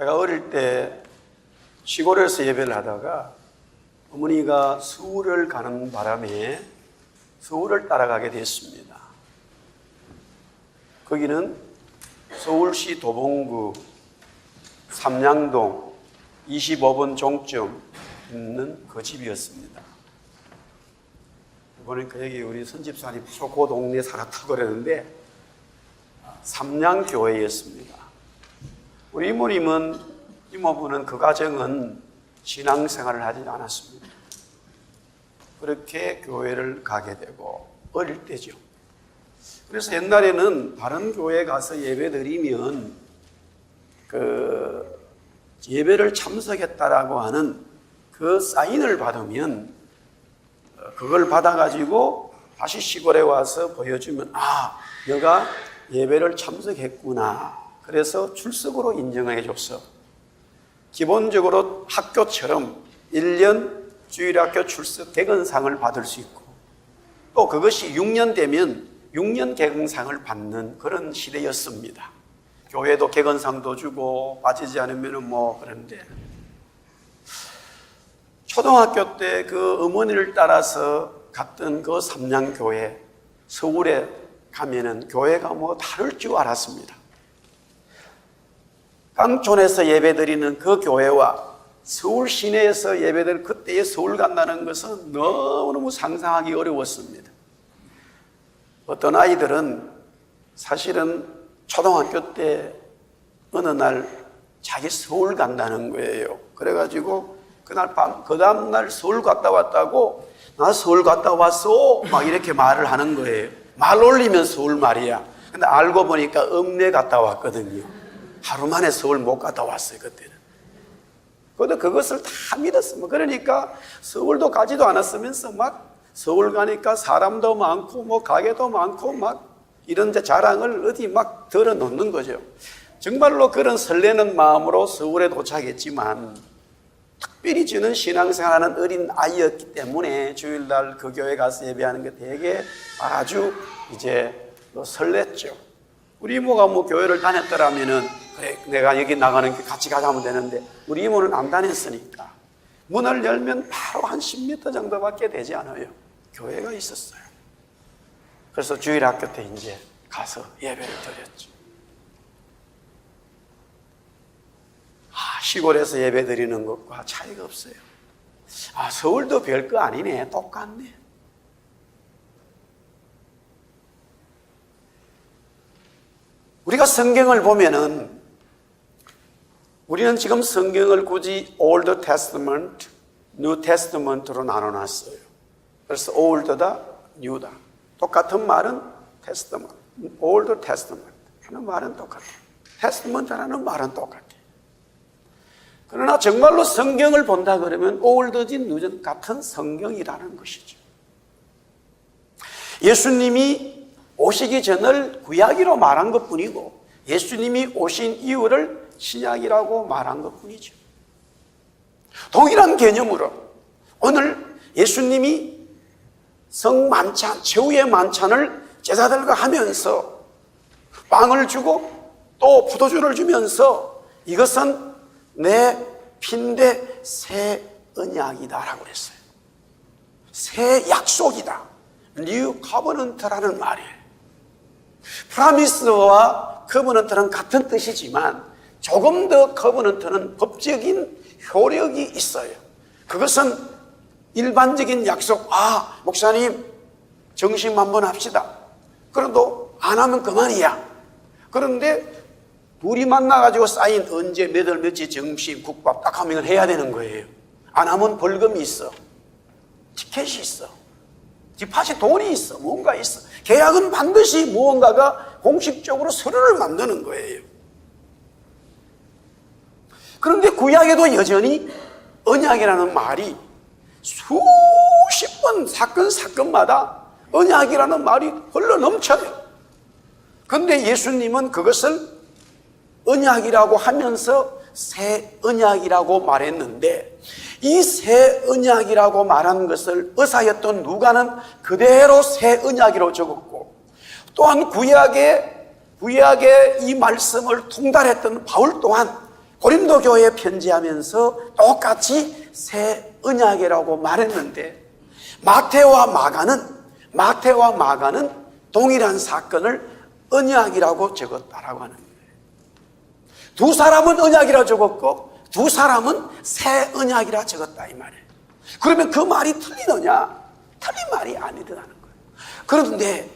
제가 어릴 때 시골에서 예배를 하다가 어머니가 서울을 가는 바람에 서울을 따라가게 됐습니다. 거기는 서울시 도봉구 삼양동 25번 종점 있는 그 집이었습니다. 보니까 여기 우리 선집사님 그 동네에 살았다고 그러는데 삼양교회였습니다. 우리 이모부는 그 가정은 신앙생활을 하지 않았습니다. 그렇게 교회를 가게 되고 어릴 때죠. 그래서 옛날에는 다른 교회에 가서 예배드리면 그 예배를 참석했다라고 하는 그 사인을 받으면 그걸 받아가지고 다시 시골에 와서 보여주면 너가 예배를 참석했구나. 그래서 출석으로 인정해 줬어. 기본적으로 학교처럼 1년 주일학교 출석 개근상을 받을 수 있고 또 그것이 6년 되면 6년 개근상을 받는 그런 시대였습니다. 교회도 개근상도 주고 빠지지 않으면 그런데 초등학교 때 그 어머니를 따라서 갔던 그 삼양교회 서울에 가면은 교회가 다를 줄 알았습니다. 깡촌에서 예배드리는 그 교회와 서울 시내에서 예배드리는 그때의 서울 간다는 것은 너무너무 상상하기 어려웠습니다. 어떤 아이들은 사실은 초등학교 때 어느 날 자기 서울 간다는 거예요. 그래가지고 그날 밤, 그 다음날 서울 갔다 왔다고 나 서울 갔다 왔어 막 이렇게 말을 하는 거예요. 말 올리면 서울 말이야. 근데 알고 보니까 읍내 갔다 왔거든요. 하루 만에 서울 못 갔다 왔어요, 그때는. 그런데 그것을 다 믿었습니다. 그러니까 서울도 가지도 않았으면서 막 서울 가니까 사람도 많고 가게도 많고 막 이런 자랑을 어디 막 들어놓는 거죠. 정말로 그런 설레는 마음으로 서울에 도착했지만 특별히 저는 신앙생활하는 어린 아이였기 때문에 주일날 그 교회 가서 예배하는 게 되게 아주 이제 설렜죠. 우리 이모가 교회를 다녔더라면은 그래 내가 여기 나가는 게 같이 가자면 되는데 우리 이모는 안 다녔으니까 문을 열면 바로 한 10m 정도밖에 되지 않아요. 교회가 있었어요. 그래서 주일학교 때 이제 가서 예배를 드렸죠. 시골에서 예배 드리는 것과 차이가 없어요. 서울도 별거 아니네. 똑같네. 우리가 성경을 보면은 우리는 지금 성경을 굳이 Old Testament, New Testament로 나눠놨어요. 그래서 Old다, New다. 똑같은 말은 Testament, Old Testament 하는 말은 똑같아요. Testament라는 말은 똑같아요. 그러나 정말로 성경을 본다 그러면 올드지 뉴든 같은 성경이라는 것이죠. 예수님이 오시기 전을 구약이라고 말한 것뿐이고 예수님이 오신 이유를 신약이라고 말한 것뿐이죠. 동일한 개념으로 오늘 예수님이 성만찬, 최후의 만찬을 제자들과 하면서 빵을 주고 또 포도주를 주면서 이것은 내 피인데 새 언약이다라고 그랬어요. 새 약속이다. New Covenant라는 말이에요. 프라미스와 커버넌트는 같은 뜻이지만 조금 더 커버넌트는 법적인 효력이 있어요. 그것은 일반적인 약속, 목사님 정심 한번 합시다. 그래도 안 하면 그만이야. 그런데 둘이 만나가지고 쌓인 언제 몇 월 며칠 점심 국밥 딱 하면 해야 되는 거예요. 안 하면 벌금이 있어. 티켓이 있어. 뒷받이 돈이 있어. 뭔가 있어. 계약은 반드시 무언가가 공식적으로 서류를 만드는 거예요. 그런데 구약에도 여전히 언약이라는 말이 수십 번 사건마다 언약이라는 말이 흘러 넘쳐요. 그런데 예수님은 그것을 언약이라고 하면서 새 언약이라고 말했는데 이 새 언약이라고 말한 것을 의사였던 누가는 그대로 새 언약이라고 적었고 또한 구약의 이 말씀을 통달했던 바울 또한 고린도 교회에 편지하면서 똑같이 새 언약이라고 말했는데 마태와 마가는 동일한 사건을 언약이라고 적었다라고 하는 거예요. 두 사람은 언약이라 적었고 두 사람은 새 언약이라 적었다 이 말이에요. 그러면 그 말이 틀리느냐? 틀린 말이 아니더라는 거예요. 그런데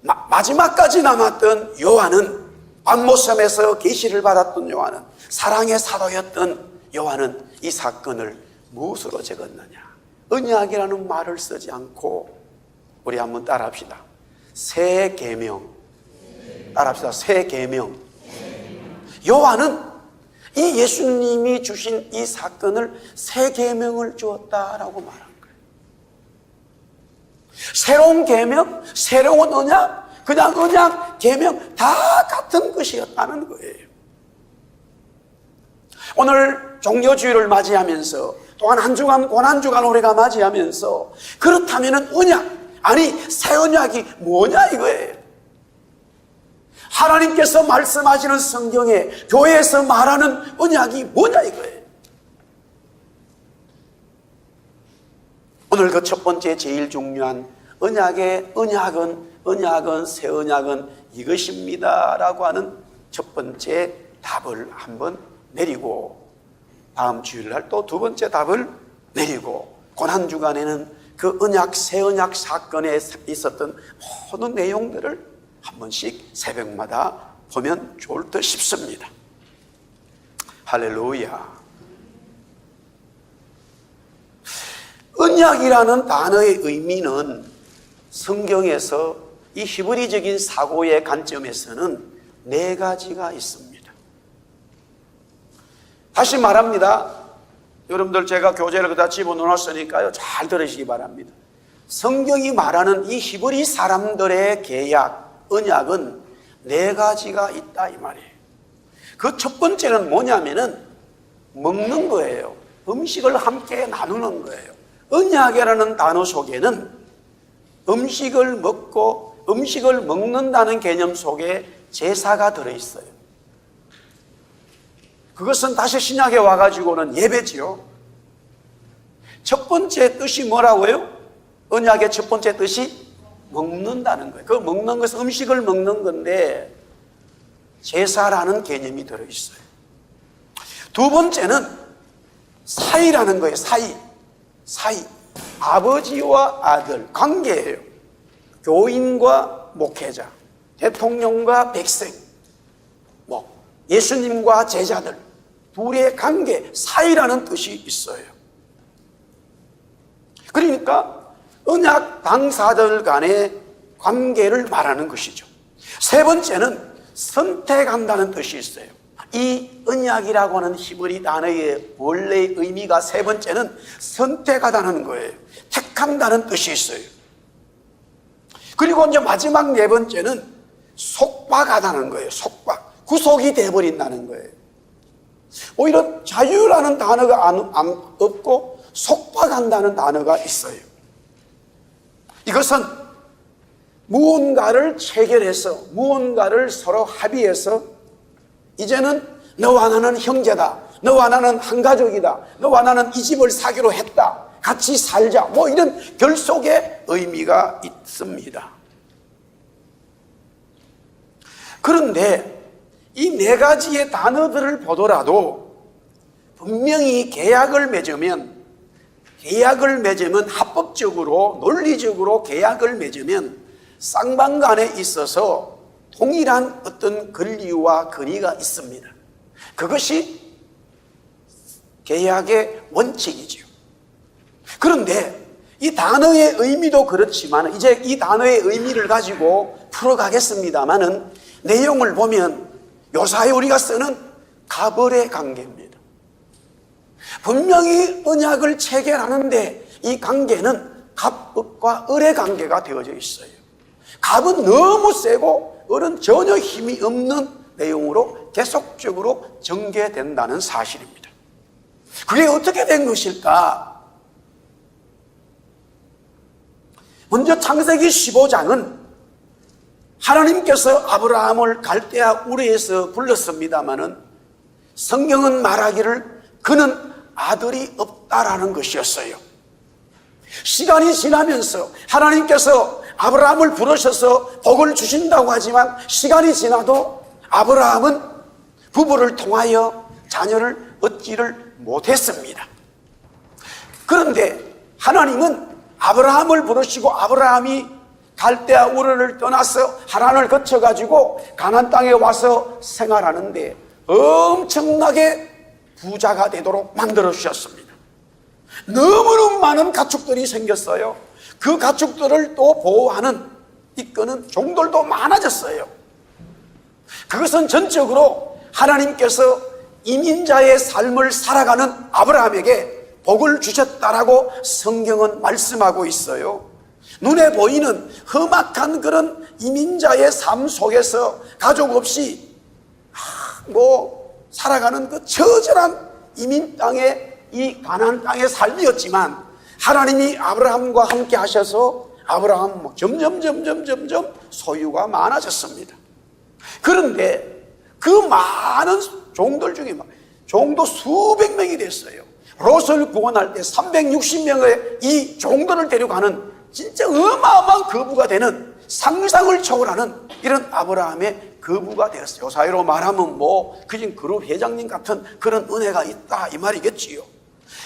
마지막까지 남았던 요한은, 반모섬에서 계시를 받았던 요한은, 사랑의 사도였던 요한은 이 사건을 무엇으로 적었느냐? 언약이라는 말을 쓰지 않고, 우리 한번 따라합시다. 새 계명. 따라합시다. 새 계명. 요한은 이 예수님이 주신 이 사건을 새 계명을 주었다라고 말한 거예요. 새로운 계명, 새로운 언약, 그냥 언약, 계명 다 같은 것이었다는 거예요. 오늘 종료주일을 맞이하면서 또한 한 주간 고난주간 우리가 맞이하면서 그렇다면 언약, 아니 새 언약이 뭐냐 이거예요. 하나님께서 말씀하시는 성경에 교회에서 말하는 언약이 뭐냐 이거예요. 오늘 그 첫 번째 제일 중요한 언약은 새 언약은 이것입니다 라고 하는 첫 번째 답을 한번 내리고, 다음 주일날 또 두 번째 답을 내리고, 고난주간에는 그 언약, 새 언약 사건에 있었던 모든 내용들을 한 번씩 새벽마다 보면 좋을 듯 싶습니다. 할렐루야. 언약이라는 단어의 의미는 성경에서 이 히브리적인 사고의 관점에서는 네 가지가 있습니다. 다시 말합니다. 여러분들 제가 교재를 그다 집어넣었으니까요, 잘 들으시기 바랍니다. 성경이 말하는 이 히브리 사람들의 계약, 언약은 네 가지가 있다 이 말이에요. 그 첫 번째는 뭐냐면은 먹는 거예요. 음식을 함께 나누는 거예요. 언약이라는 단어 속에는 음식을 먹고 음식을 먹는다는 개념 속에 제사가 들어있어요. 그것은 다시 신약에 와가지고는 예배지요. 첫 번째 뜻이 뭐라고요? 언약의 첫 번째 뜻이 먹는다는 거예요. 그 먹는 것은 음식을 먹는 건데 제사라는 개념이 들어있어요. 두 번째는 사이라는 거예요. 사이. 아버지와 아들 관계예요. 교인과 목회자, 대통령과 백성, 예수님과 제자들 둘의 관계, 사이라는 뜻이 있어요. 그러니까 언약 당사자들 간의 관계를 말하는 것이죠. 세 번째는 선택한다는 뜻이 있어요. 이 언약이라고 하는 히브리 단어의 원래의 의미가 세 번째는 선택하다는 거예요. 택한다는 뜻이 있어요. 그리고 이제 마지막 네 번째는 속박하다는 거예요. 속박. 구속이 되어버린다는 거예요. 오히려 자유라는 단어가 없고 속박한다는 단어가 있어요. 이것은 무언가를 체결해서 무언가를 서로 합의해서 이제는 너와 나는 형제다, 너와 나는 한 가족이다, 너와 나는 이 집을 사기로 했다, 같이 살자, 이런 결속의 의미가 있습니다. 그런데 이 네 가지의 단어들을 보더라도 분명히 계약을 맺으면 합법적으로 논리적으로 계약을 맺으면 쌍방 간에 있어서 동일한 어떤 권리와 권위가 있습니다. 그것이 계약의 원칙이지요. 그런데 이 단어의 의미도 그렇지만 이제 이 단어의 의미를 가지고 풀어가겠습니다만은 내용을 보면 요사이 우리가 쓰는 갑을의 관계입니다. 분명히 언약을 체결하는데 이 관계는 갑과 을의 관계가 되어져 있어요. 갑은 너무 세고 을은 전혀 힘이 없는 내용으로 계속적으로 전개된다는 사실입니다. 그게 어떻게 된 것일까? 먼저 창세기 15장은 하나님께서 아브라함을 갈대아 우르에서 불렀습니다마는 성경은 말하기를 그는 아들이 없다라는 것이었어요. 시간이 지나면서 하나님께서 아브라함을 부르셔서 복을 주신다고 하지만 시간이 지나도 아브라함은 부부를 통하여 자녀를 얻지를 못했습니다. 그런데 하나님은 아브라함을 부르시고 아브라함이 갈대아 우르를 떠나서 하란을 거쳐가지고 가나안 땅에 와서 생활하는데 엄청나게 부자가 되도록 만들어 주셨습니다. 너무너무 많은 가축들이 생겼어요. 그 가축들을 또 보호하는 이끄는 종들도 많아졌어요. 그것은 전적으로 하나님께서 이민자의 삶을 살아가는 아브라함에게 복을 주셨다라고 성경은 말씀하고 있어요. 눈에 보이는 험악한 그런 이민자의 삶 속에서 가족 없이 살아가는 그 처절한 이민 땅의 이 가나안 땅의 삶이었지만 하나님이 아브라함과 함께 하셔서 아브라함 점점 소유가 많아졌습니다. 그런데 그 많은 종들 중에 종도 수백 명이 됐어요. 롯을 구원할 때 360명의 이 종들을 데려가는 진짜 어마어마한 거부가 되는 상상을 초월하는 이런 아브라함의 거부가 되었어요. 사회로 말하면 그냥 그룹 회장님 같은 그런 은혜가 있다 이 말이겠지요.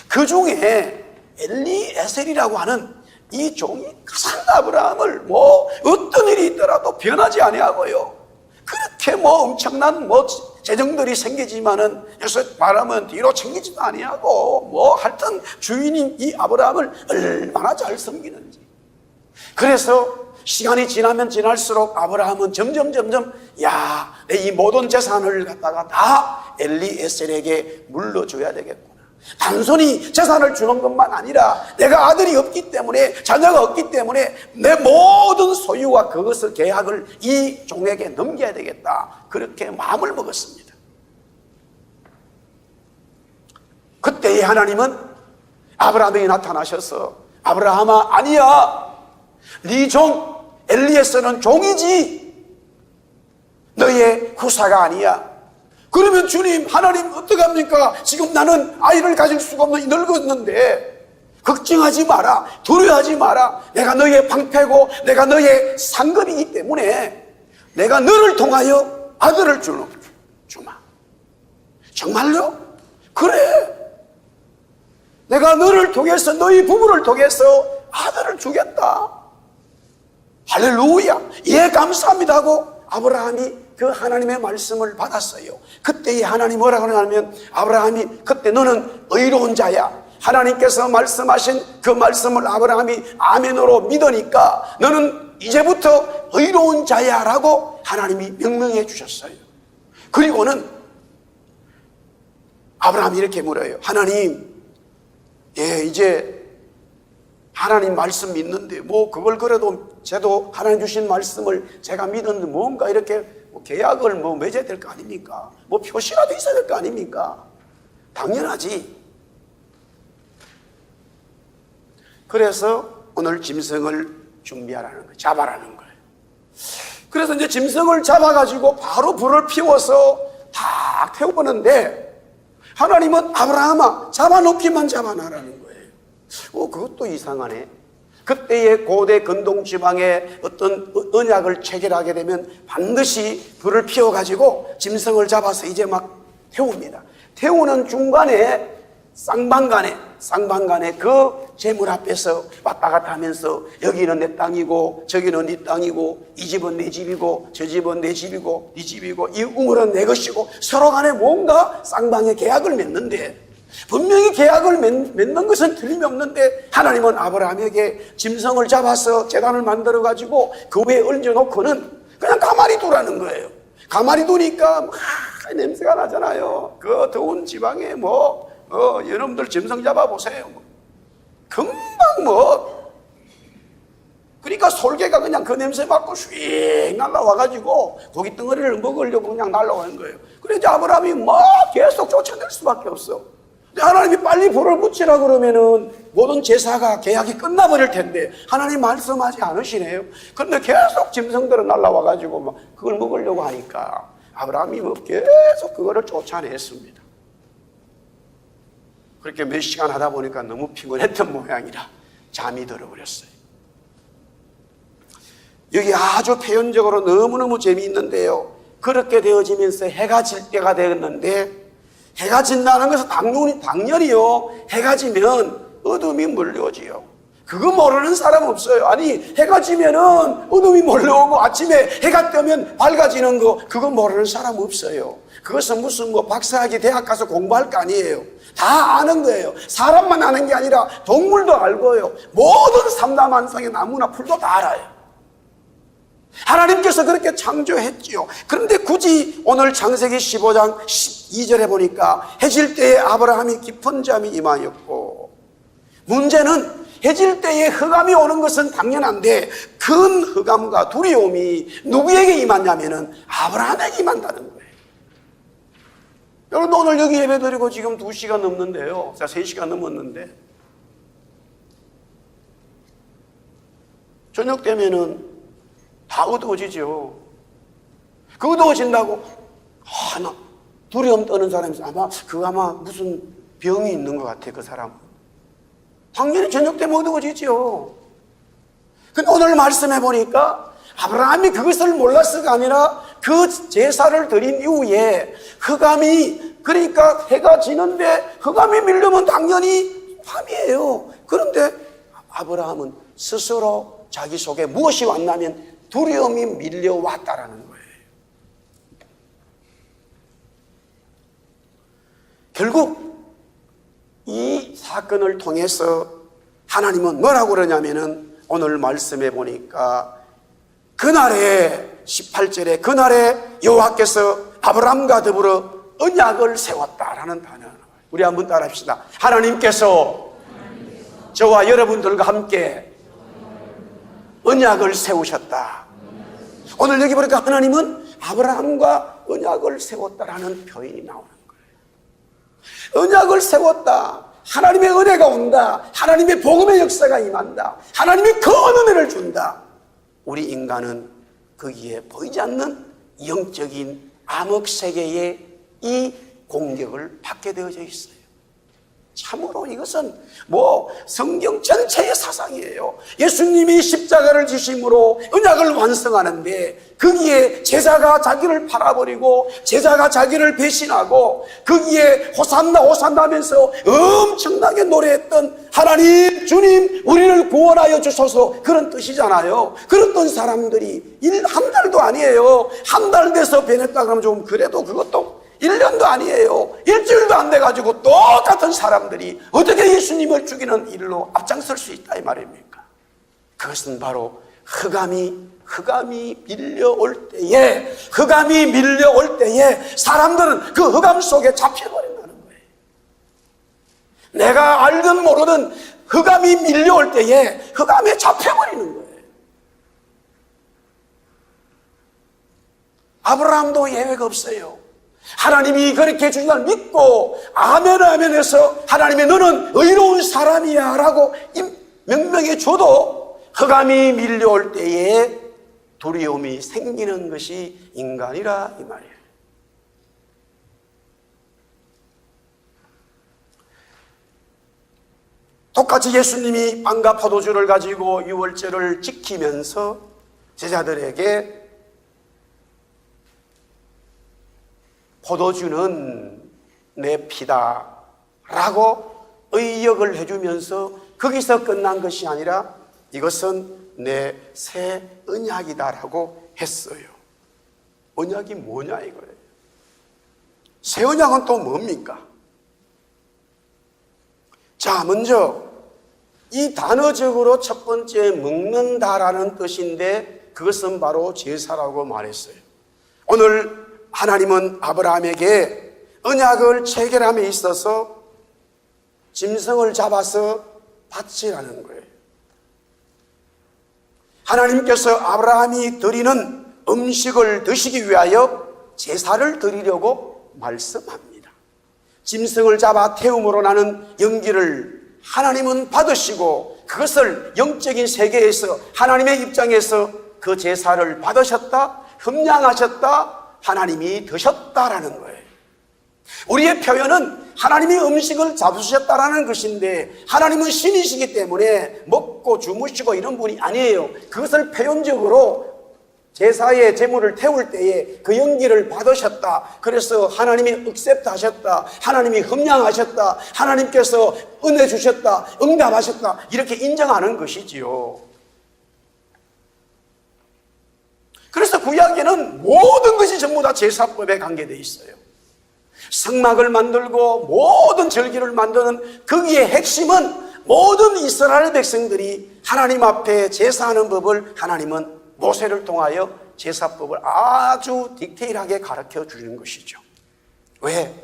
그 중에 엘리에셀이라고 하는 이 종이 가장 아브라함을 어떤 일이 있더라도 변하지 아니하고요. 그렇게 엄청난 재정들이 생기지만은 여기서 말하면 뒤로 챙기지도 아니하고 하여튼 주인인 이 아브라함을 얼마나 잘 섬기는지. 그래서 시간이 지나면 지날수록 아브라함은 점점 내 이 모든 재산을 갖다가 다 엘리에셀에게 물려줘야 되겠구나. 단순히 재산을 주는 것만 아니라 내가 아들이 없기 때문에 자녀가 없기 때문에 내 모든 소유와 그것을 계약을 이 종에게 넘겨야 되겠다. 그렇게 마음을 먹었습니다. 그때의 하나님은 아브라함에게 나타나셔서 아브라함아 아니야. 네 종 엘리에셀은 종이지 너의 후사가 아니야. 그러면 주님 하나님 어떡합니까? 지금 나는 아이를 가질 수가 없는 늙었는데 걱정하지 마라. 두려워하지 마라. 내가 너의 방패고 내가 너의 상급이기 때문에 내가 너를 통하여 아들을 주마. 정말요? 그래. 내가 너를 통해서 너희 부부를 통해서 아들을 주겠다. 할렐루야. 예 감사합니다 하고 아브라함이 그 하나님의 말씀을 받았어요. 그때 하나님 뭐라고 하냐면 아브라함이 그때 너는 의로운 자야. 하나님께서 말씀하신 그 말씀을 아브라함이 아멘으로 믿으니까 너는 이제부터 의로운 자야 라고 하나님이 명령해 주셨어요. 그리고는 아브라함이 이렇게 물어요. 하나님 이제 하나님 말씀 믿는데 그걸 그래도 저도 하나님 주신 말씀을 제가 믿었는데 뭔가 이렇게 계약을 맺어야 될 거 아닙니까? 표시라도 있어야 될 거 아닙니까? 당연하지. 그래서 오늘 짐승을 준비하라는 거예요. 잡아라는 거예요. 그래서 이제 짐승을 잡아가지고 바로 불을 피워서 다 태워보는데 하나님은 아브라함아 잡아놓기만 잡아놔라는 거예요. 그것도 이상하네. 그때의 고대 근동 지방의 어떤 언약을 체결하게 되면 반드시 불을 피워가지고 짐승을 잡아서 이제 막 태웁니다. 태우는 중간에 쌍방간에 그 제물 앞에서 왔다 갔다 하면서 여기는 내 땅이고 저기는 네 땅이고 이 집은 내 집이고 저 집은 내 집이고 네 집이고 이 우물은 내 것이고 서로 간에 뭔가 쌍방의 계약을 맺는데 분명히 계약을 맺는 것은 틀림없는데 하나님은 아브라함에게 짐승을 잡아서 제단을 만들어가지고 그 위에 얹어놓고는 그냥 가만히 두라는 거예요. 가만히 두니까 냄새가 나잖아요. 그 더운 지방에 여러분들 짐승 잡아보세요. 금방 그러니까 솔개가 그냥 그 냄새 맡고 휙 날라와가지고 고기 덩어리를 먹으려고 그냥 날라오는 거예요. 그래서 아브라함이 계속 쫓아낼 수밖에 없어. 하나님이 빨리 불을 붙이라 그러면은 모든 제사가 계약이 끝나버릴 텐데 하나님 말씀하지 않으시네요. 그런데 계속 짐승들은 날라와가지고 그걸 먹으려고 하니까 아브라함이 계속 그거를 쫓아냈습니다. 그렇게 몇 시간 하다 보니까 너무 피곤했던 모양이라 잠이 들어버렸어요. 여기 아주 표현적으로 너무너무 재미있는데요. 그렇게 되어지면서 해가 질 때가 되었는데, 해가 진다는 것은 당연히요, 해가 지면 어둠이 몰려오지요. 그거 모르는 사람 없어요. 아니, 해가 지면은 어둠이 몰려오고 아침에 해가 뜨면 밝아지는 거, 그거 모르는 사람 없어요. 그것은 무슨 박사학위 대학 가서 공부할 거 아니에요. 다 아는 거예요. 사람만 아는 게 아니라 동물도 알고요. 모든 삼다만상의 나무나 풀도 다 알아요. 하나님께서 그렇게 창조했지요. 그런데 굳이 오늘 창세기 15장 12절에 보니까 해질 때에 아브라함이 깊은 잠이 임하였고, 문제는 해질 때에 흑암이 오는 것은 당연한데 큰 흑암과 두려움이 누구에게 임하냐면은 아브라함에게 임한다는 거예요. 여러분, 오늘 여기 예배드리고 지금 2시간 넘는데요. 자, 3시간 넘었는데 저녁 되면은 다 어두워지죠. 그 어두워진다고 나 두려움 떠는 사람이 있어. 아마 무슨 병이 있는 것 같아, 그 사람. 당연히 저녁 되면 어두워지죠. 근데 오늘 말씀해 보니까 아브라함이 그것을 몰랐어가 아니라 그 제사를 드린 이후에 흑암이, 그러니까 해가 지는데 흑암이 밀려면 당연히 밤이에요. 그런데 아브라함은 스스로 자기 속에 무엇이 왔냐면 두려움이 밀려왔다라는 거예요. 결국 이 사건을 통해서 하나님은 뭐라고 그러냐면은 오늘 말씀해 보니까 그날에 18절에 그날에 여호와께서 아브라함과 더불어 언약을 세웠다라는 단어예요. 우리 한번 따라합시다. 하나님께서 저와 여러분들과 함께 언약을 세우셨다. 오늘 여기 보니까 하나님은 아브라함과 언약을 세웠다라는 표현이 나오는 거예요. 언약을 세웠다. 하나님의 은혜가 온다. 하나님의 복음의 역사가 임한다. 하나님이 그 은혜를 준다. 우리 인간은 거기에 보이지 않는 영적인 암흑세계의 이 공격을 받게 되어져 있어요. 참으로 이것은 성경 전체의 사상이에요. 예수님이 십자가를 지심으로 언약을 완성하는데 거기에 제자가 자기를 팔아버리고 제자가 자기를 배신하고 거기에 호산나 호산나 하면서 엄청나게 노래했던 하나님 주님 우리를 구원하여 주소서, 그런 뜻이잖아요. 그랬던 사람들이 한 달도 아니에요. 한 달 돼서 변했다 그러면 좀 그래도 그것도 1년도 아니에요. 일주일도 안 돼가지고 똑같은 사람들이 어떻게 예수님을 죽이는 일로 앞장설 수 있다 이 말입니까? 그것은 바로 흑암이 밀려올 때에 사람들은 그 흑암 속에 잡혀버린다는 거예요. 내가 알든 모르든 흑암이 밀려올 때에 흑암에 잡혀버리는 거예요. 아브라함도 예외가 없어요. 하나님이 그렇게 해주신 날 믿고 아멘 아멘 해서 하나님이 너는 의로운 사람이야 라고 명명해 줘도 흑암이 밀려올 때에 두려움이 생기는 것이 인간이라 이 말이에요. 똑같이 예수님이 빵과 포도주를 가지고 유월절을 지키면서 제자들에게 포도주는 내 피다 라고 의역을 해주면서 거기서 끝난 것이 아니라 이것은 내 새 언약이다 라고 했어요. 언약이 뭐냐 이거예요. 새 언약은 또 뭡니까? 자, 먼저 이 단어적으로 첫 번째 먹는다라는 뜻인데 그것은 바로 제사라고 말했어요. 오늘 하나님은 아브라함에게 언약을 체결함에 있어서 짐승을 잡아서 바치라는 거예요. 하나님께서 아브라함이 드리는 음식을 드시기 위하여 제사를 드리려고 말씀합니다. 짐승을 잡아 태움으로 나는 연기를 하나님은 받으시고 그것을 영적인 세계에서 하나님의 입장에서 그 제사를 받으셨다, 흠양하셨다, 하나님이 드셨다라는 거예요. 우리의 표현은 하나님이 음식을 잡수셨다라는 것인데, 하나님은 신이시기 때문에 먹고 주무시고 이런 분이 아니에요. 그것을 표현적으로 제사의 제물을 태울 때에 그 연기를 받으셨다. 그래서 하나님이 액셉트 하셨다. 하나님이 흠양하셨다. 하나님께서 은혜 주셨다. 응답하셨다. 이렇게 인정하는 것이지요. 그래서 구약에는 모든 것이 전부 다 제사법에 관계되어 있어요. 성막을 만들고 모든 절기를 만드는 거기에 핵심은 모든 이스라엘 백성들이 하나님 앞에 제사하는 법을 하나님은 모세를 통하여 제사법을 아주 디테일하게 가르쳐 주는 것이죠. 왜?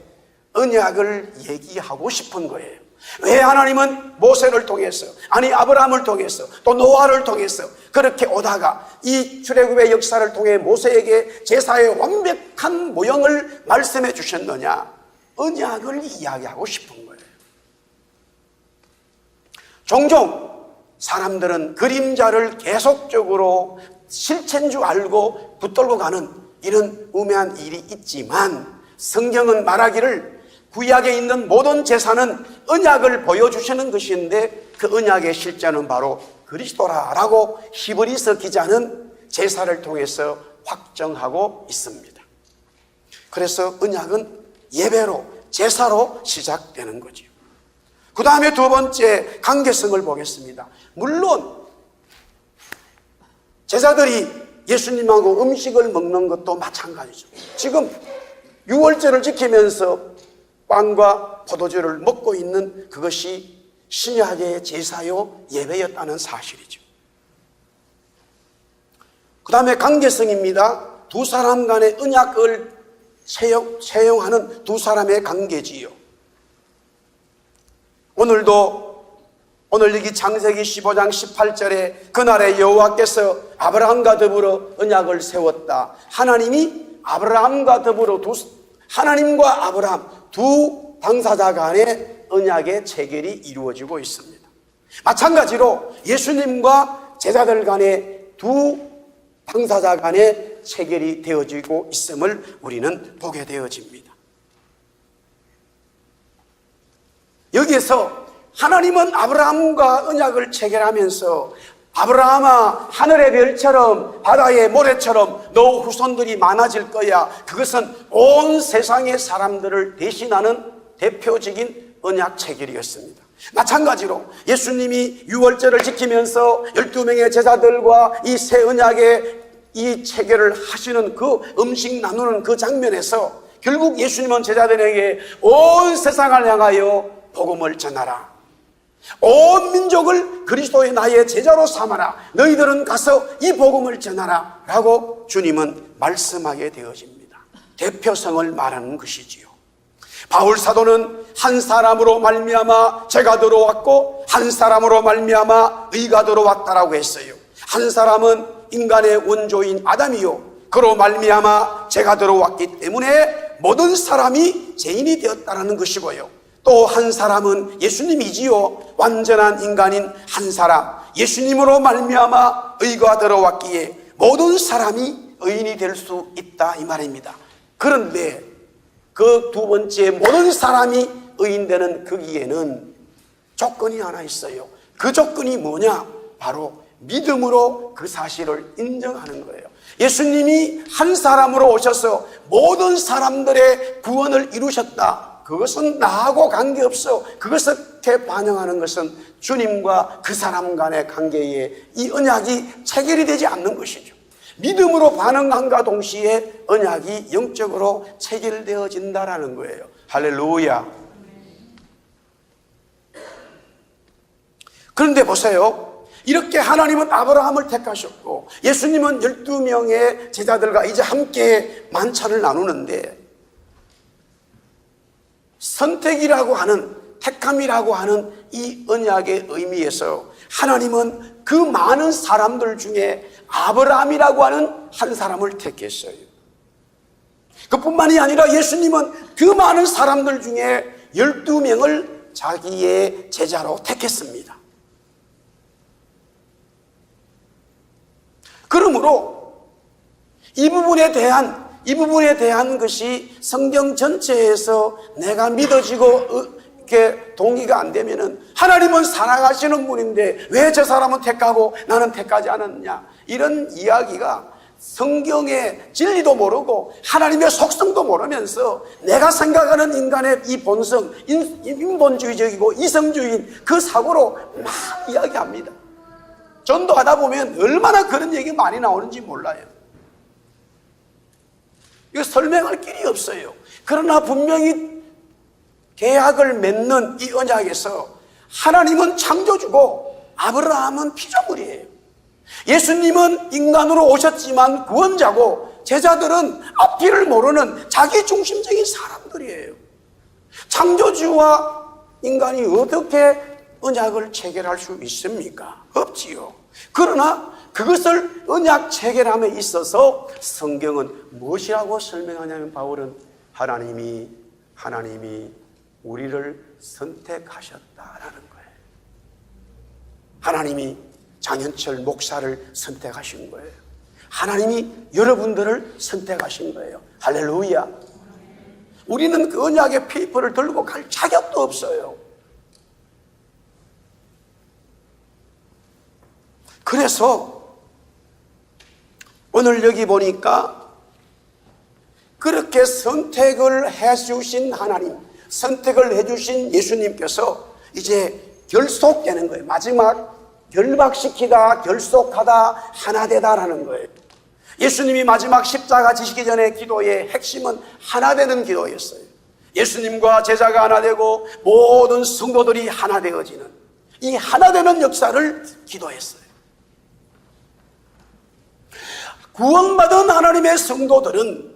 언약을 얘기하고 싶은 거예요. 왜 하나님은 모세를 통해서, 아니 아브라함을 통해서, 또 노아를 통해서 그렇게 오다가 이 출애굽의 역사를 통해 모세에게 제사의 완벽한 모형을 말씀해 주셨느냐? 언약을 이야기하고 싶은 거예요. 종종 사람들은 그림자를 계속적으로 실체인 줄 알고 붙들고 가는 이런 우매한 일이 있지만, 성경은 말하기를 구약에 있는 모든 제사는 언약을 보여주시는 것인데 그 언약의 실제는 바로 그리스도라라고 히브리서 기자는 제사를 통해서 확정하고 있습니다. 그래서 언약은 예배로, 제사로 시작되는 거죠. 그 다음에 두 번째 관계성을 보겠습니다. 물론 제자들이 예수님하고 음식을 먹는 것도 마찬가지죠. 지금 유월절을 지키면서 빵과 포도주를 먹고 있는 그것이 신약의 제사요 예배였다는 사실이죠. 그 다음에 관계성입니다. 두 사람 간의 언약을 채용하는 두 사람의 관계지요. 오늘 여기 창세기 15장 18절에 그날에 여호와께서 아브라함과 더불어 언약을 세웠다. 하나님이 아브라함과 더불어 하나님과 아브라함 두 당사자 간의 언약의 체결이 이루어지고 있습니다. 마찬가지로 예수님과 제자들 간의 두 당사자 간의 체결이 되어지고 있음을 우리는 보게 되어집니다. 여기에서 하나님은 아브라함과 언약을 체결하면서 아브라함아, 하늘의 별처럼 바다의 모래처럼 너 후손들이 많아질 거야. 그것은 온 세상의 사람들을 대신하는 대표적인 언약 체결이었습니다. 마찬가지로 예수님이 유월절을 지키면서 12명의 제자들과 이 새 언약의 이 체결을 하시는 그 음식 나누는 그 장면에서 결국 예수님은 제자들에게 온 세상을 향하여 복음을 전하라. 온 민족을 그리스도의 나의 제자로 삼아라. 너희들은 가서 이 복음을 전하라 라고 주님은 말씀하게 되어집니다. 대표성을 말하는 것이지요. 바울 사도는 한 사람으로 말미암아 죄가 들어왔고 한 사람으로 말미암아 의가 들어왔다라고 했어요. 한 사람은 인간의 원조인 아담이요, 그로 말미암아 죄가 들어왔기 때문에 모든 사람이 죄인이 되었다는 것이고요. 또 한 사람은 예수님이지요. 완전한 인간인 한 사람, 예수님으로 말미암아 의가 들어왔기에 모든 사람이 의인이 될 수 있다 이 말입니다. 그런데 그 두 번째 모든 사람이 의인되는 거기에는 조건이 하나 있어요. 그 조건이 뭐냐? 바로 믿음으로 그 사실을 인정하는 거예요. 예수님이 한 사람으로 오셔서 모든 사람들의 구원을 이루셨다. 그것은 나하고 관계없어. 그것을 반영하는 것은 주님과 그 사람 간의 관계에 이 언약이 체결이 되지 않는 것이죠. 믿음으로 반응함과 동시에 언약이 영적으로 체결되어진다라는 거예요. 할렐루야. 그런데 보세요. 이렇게 하나님은 아브라함을 택하셨고 예수님은 12명의 제자들과 이제 함께 만찬을 나누는데, 선택이라고 하는, 택함이라고 하는 이 언약의 의미에서 하나님은 그 많은 사람들 중에 아브라함이라고 하는 한 사람을 택했어요. 그뿐만이 아니라 예수님은 그 많은 사람들 중에 12명을 자기의 제자로 택했습니다. 그러므로 이 부분에 대한 이 부분에 대한 것이 성경 전체에서 내가 믿어지고 이렇게 동의가 안 되면은 하나님은 사랑하시는 분인데 왜 저 사람은 택하고 나는 택하지 않았냐, 이런 이야기가 성경의 진리도 모르고 하나님의 속성도 모르면서 내가 생각하는 인간의 이 본성, 인본주의적이고 이성주의인 그 사고로 막 이야기합니다. 전도하다 보면 얼마나 그런 얘기 많이 나오는지 몰라요. 이거 설명할 길이 없어요. 그러나 분명히 계약을 맺는 이 언약에서 하나님은 창조주고 아브라함은 피조물이에요. 예수님은 인간으로 오셨지만 구원자고 제자들은 앞뒤를 모르는 자기중심적인 사람들이에요. 창조주와 인간이 어떻게 언약을 체결할 수 있습니까? 없지요. 그러나 그것을 언약 체결함에 있어서 성경은 무엇이라고 설명하냐면 바울은 하나님이 우리를 선택하셨다라는 거예요. 하나님이 장현철 목사를 선택하신 거예요. 하나님이 여러분들을 선택하신 거예요. 할렐루야. 우리는 그 언약의 페이퍼를 들고 갈 자격도 없어요. 그래서 오늘 여기 보니까 그렇게 선택을 해주신 하나님, 선택을 해주신 예수님께서 이제 결속되는 거예요. 마지막 결박시키다, 결속하다, 하나되다라는 거예요. 예수님이 마지막 십자가 지시기 전에 기도의 핵심은 하나되는 기도였어요. 예수님과 제자가 하나되고 모든 성도들이 하나되어지는 이 하나되는 역사를 기도했어요. 구원받은 하나님의 성도들은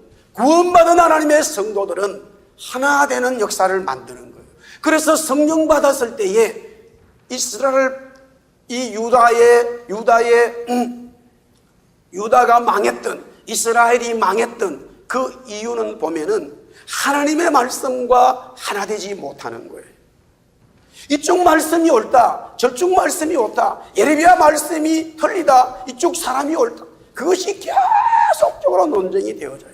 하나되는 역사를 만드는 거예요. 그래서 성령 받았을 때에 이스라엘, 이 유다가 망했던, 이스라엘이 망했던 그 이유는 보면은 하나님의 말씀과 하나 되지 못하는 거예요. 이쪽 말씀이 옳다, 저쪽 말씀이 옳다, 예레미야 말씀이 틀리다, 이쪽 사람이 옳다. 그것이 계속적으로 논쟁이 되어져요.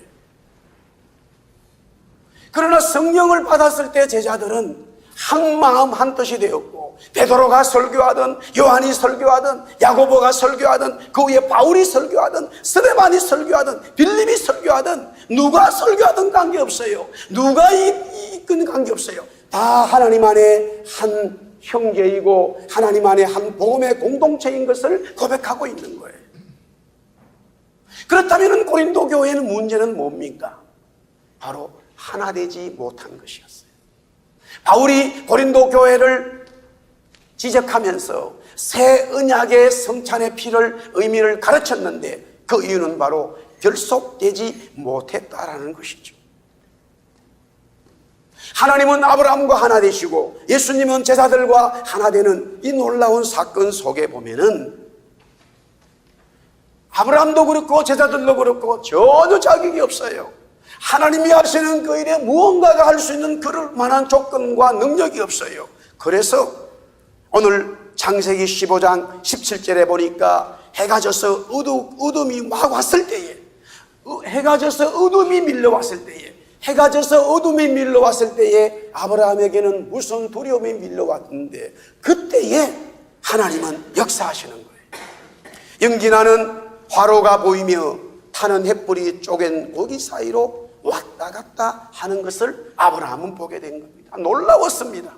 그러나 성령을 받았을 때 제자들은 한 마음 한 뜻이 되었고, 베드로가 설교하든 요한이 설교하든 야고보가 설교하든 그 위에 바울이 설교하든 스데반이 설교하든 빌립이 설교하든 누가 설교하든 관계없어요. 누가 이끈 관계없어요. 다 하나님 안에 한 형제이고 하나님 안에 한 복음의 공동체인 것을 고백하고 있는 거예요. 그렇다면 고린도 교회의 문제는 뭡니까? 바로 하나 되지 못한 것이었어요. 바울이 고린도 교회를 지적하면서 새 언약의 성찬의 피를 의미를 가르쳤는데 그 이유는 바로 결속되지 못했다라는 것이죠. 하나님은 아브라함과 하나 되시고 예수님은 제자들과 하나 되는 이 놀라운 사건 속에 보면은 아브라함도 그렇고 제자들도 그렇고 전혀 자격이 없어요. 하나님이 하시는 그 일에 무언가가 할 수 있는 그럴 만한 조건과 능력이 없어요. 그래서 오늘 창세기 15장 17절에 보니까 해가 져서 어둠이 막 왔을 때에, 해가 져서 어둠이 밀려왔을 때에 아브라함에게는 무슨 두려움이 밀려왔는데 그때에 하나님은 역사하시는 거예요. 연기나는 화로가 보이며 타는 횃불이 쪼갠 고기 사이로 왔다 갔다 하는 것을 아브라함은 보게 된 겁니다. 놀라웠습니다.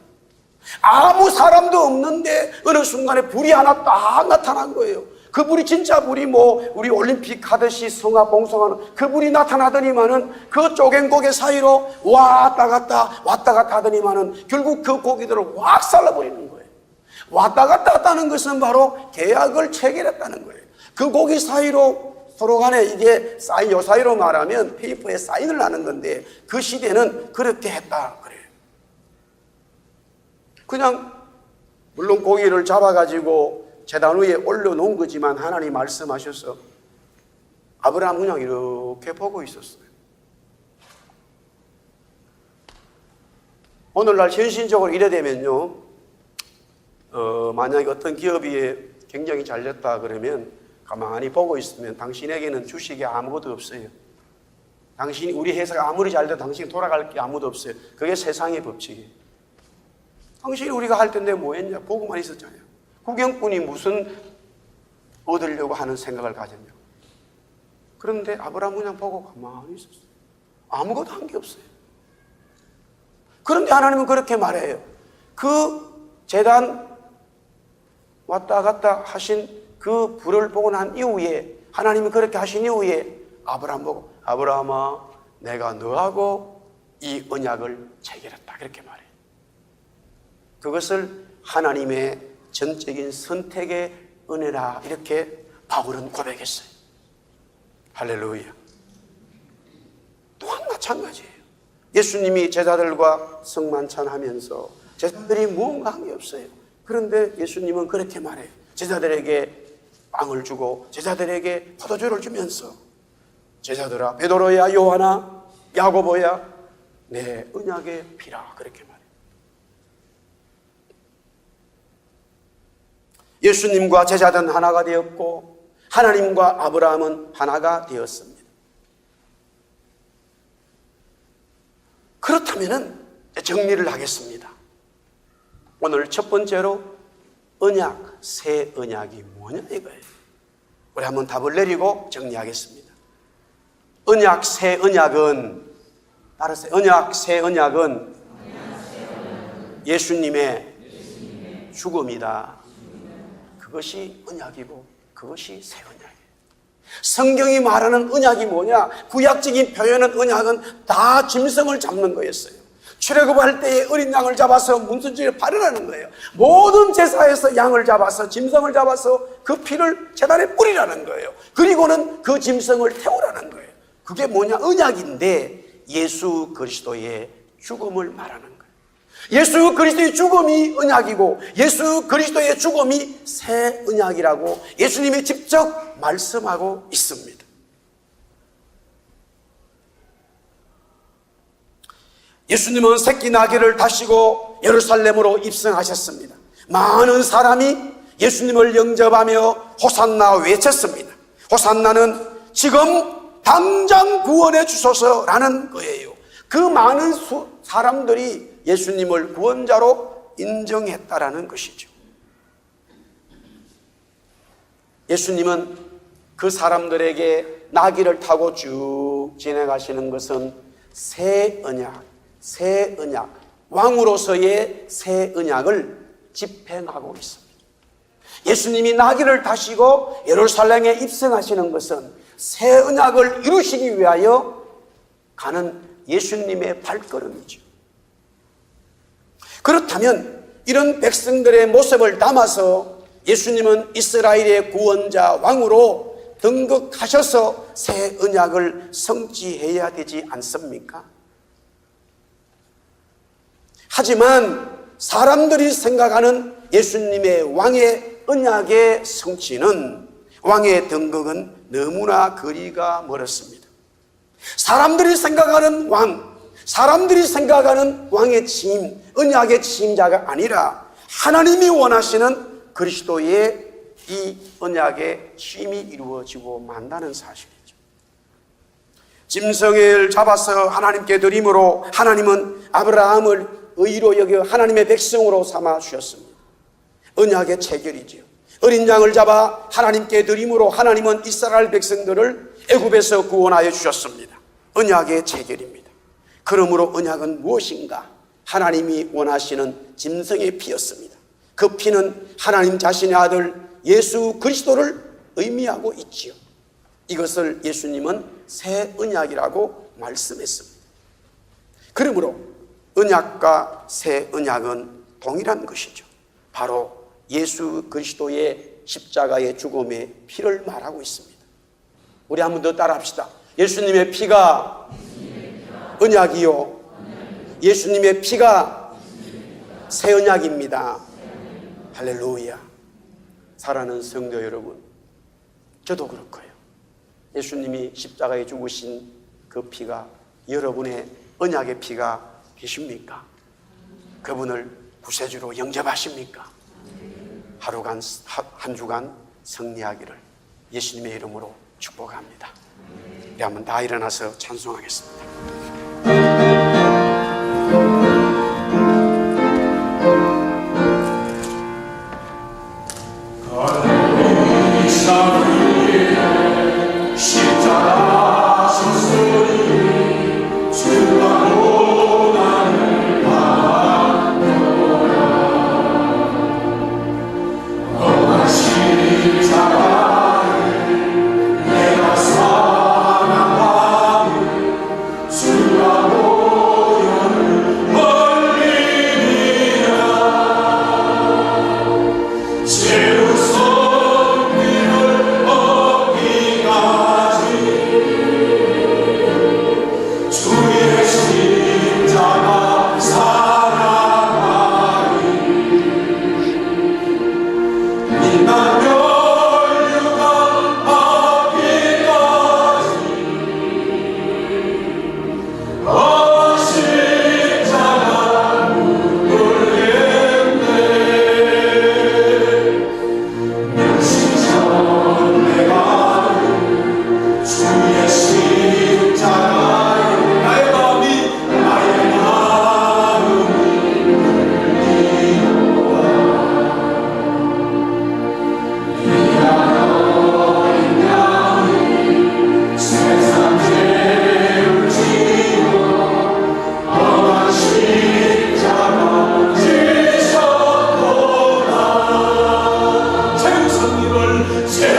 아무 사람도 없는데 어느 순간에 불이 하나 딱 나타난 거예요. 그 불이 진짜 불이 우리 올림픽 하듯이 성화 봉송하는 그 불이 나타나더니만은 그 쪼갠 고기 사이로 왔다 갔다 하더니만은 결국 그 고기들을 확 잘라버리는 거예요. 왔다 갔다 했다는 것은 바로 계약을 체결했다는 거예요. 그 고기 사이로 서로 간에 이게 요 사이로 말하면 페이퍼에 사인을 하는 건데 그 시대는 그렇게 했다 그래요. 그냥 물론 고기를 잡아가지고 제단 위에 올려놓은 거지만 하나님 말씀하셔서 아브라함 그냥 이렇게 보고 있었어요. 오늘날 현실적으로 이래 되면요, 만약에 어떤 기업이 굉장히 잘 됐다 그러면 가만히 보고 있으면 당신에게는 주식이 아무것도 없어요. 당신이 우리 회사가 아무리 잘 돼도 당신이 돌아갈 게 아무도 없어요. 그게 세상의 법칙이에요. 당신이 우리가 할 텐데 뭐 했냐? 보고만 있었잖아요. 구경꾼이 무슨 얻으려고 하는 생각을 가졌냐? 그런데 아브라함은 그냥 보고 가만히 있었어요. 아무것도 한 게 없어요. 그런데 하나님은 그렇게 말해요. 그 제단 왔다 갔다 하신 그 불을 보고 난 이후에, 하나님이 그렇게 하신 이후에 아브라함 보고, 아브라함아, 내가 너하고 이 언약을 체결했다, 그렇게 말해요. 그것을 하나님의 전적인 선택의 은혜라, 이렇게 바울은 고백했어요. 할렐루야. 또한 마찬가지예요. 예수님이 제자들과 성만찬하면서 제자들이 무언가 한 게 없어요. 그런데 예수님은 그렇게 말해요. 제자들에게 빵을 주고 제자들에게 포도주를 주면서, 제자들아, 베드로야, 요한아, 야고보야, 내 언약의 피라, 그렇게 말해요. 예수님과 제자들은 하나가 되었고 하나님과 아브라함은 하나가 되었습니다. 그렇다면 정리를 하겠습니다. 오늘 첫 번째로 언약, 새 언약이 뭐냐 이거예요. 우리 한번 답을 내리고 정리하겠습니다. 언약, 새 언약은, 따라서 언약, 새 언약은 예수님의 죽음이다. 그것이 언약이고 그것이 새 언약이에요. 성경이 말하는 언약이 뭐냐? 구약적인 표현은 언약은 다 짐승을 잡는 거였어요. 출애굽할 때에 어린 양을 잡아서 문선지에 바르라는 거예요. 모든 제사에서 양을 잡아서, 짐승을 잡아서 그 피를 제단에 뿌리라는 거예요. 그리고는 그 짐승을 태우라는 거예요. 그게 뭐냐? 언약인데 예수 그리스도의 죽음을 말하는 거예요. 예수 그리스도의 죽음이 언약이고 예수 그리스도의 죽음이 새 언약이라고 예수님이 직접 말씀하고 있습니다. 예수님은 새끼 나귀를 타시고 예루살렘으로 입성하셨습니다. 많은 사람이 예수님을 영접하며 호산나 외쳤습니다. 호산나는 지금 당장 구원해 주소서라는 거예요. 그 많은 사람들이 예수님을 구원자로 인정했다라는 것이죠. 예수님은 그 사람들에게 나귀를 타고 쭉 지나가시는 것은 새 언약, 새 언약, 왕으로서의 새 언약을 집행하고 있습니다. 예수님이 나귀를 타시고 예루살렘에 입성하시는 것은 새 언약을 이루시기 위하여 가는 예수님의 발걸음이죠. 그렇다면 이런 백성들의 모습을 담아서 예수님은 이스라엘의 구원자 왕으로 등극하셔서 새 언약을 성취해야 되지 않습니까? 하지만 사람들이 생각하는 예수님의 왕의 언약의 성취는, 왕의 등극은 너무나 거리가 멀었습니다. 사람들이 생각하는 왕, 사람들이 생각하는 왕의 취임, 언약의 취임자가 아니라 하나님이 원하시는 그리스도의 이 언약의 취임이 이루어지고 만다는 사실이죠. 짐승을 잡아서 하나님께 드림으로 하나님은 아브라함을 의로 여겨 하나님의 백성으로 삼아 주셨습니다. 언약의 체결이지요. 어린 양을 잡아 하나님께 드림으로 하나님은 이스라엘 백성들을 애굽에서 구원하여 주셨습니다. 언약의 체결입니다. 그러므로 언약은 무엇인가? 하나님이 원하시는 짐승의 피였습니다. 그 피는 하나님 자신의 아들 예수 그리스도를 의미하고 있지요. 이것을 예수님은 새 언약이라고 말씀했습니다. 그러므로 언약과 새 언약은 동일한 것이죠. 바로 예수 그리스도의 십자가의 죽음의 피를 말하고 있습니다. 우리 한 번 더 따라합시다. 예수님의 피가 언약이요, 예수님의 피가 새 언약입니다. 할렐루야. 사랑하는 성도 여러분, 저도 그렇고요. 예수님이 십자가에 죽으신 그 피가 여러분의 언약의 피가 계십니까? 그분을 구세주로 영접하십니까? 하루간, 한 주간 승리하기를 예수님의 이름으로 축복합니다. 우리 한번 다 일어나서 찬송하겠습니다. 제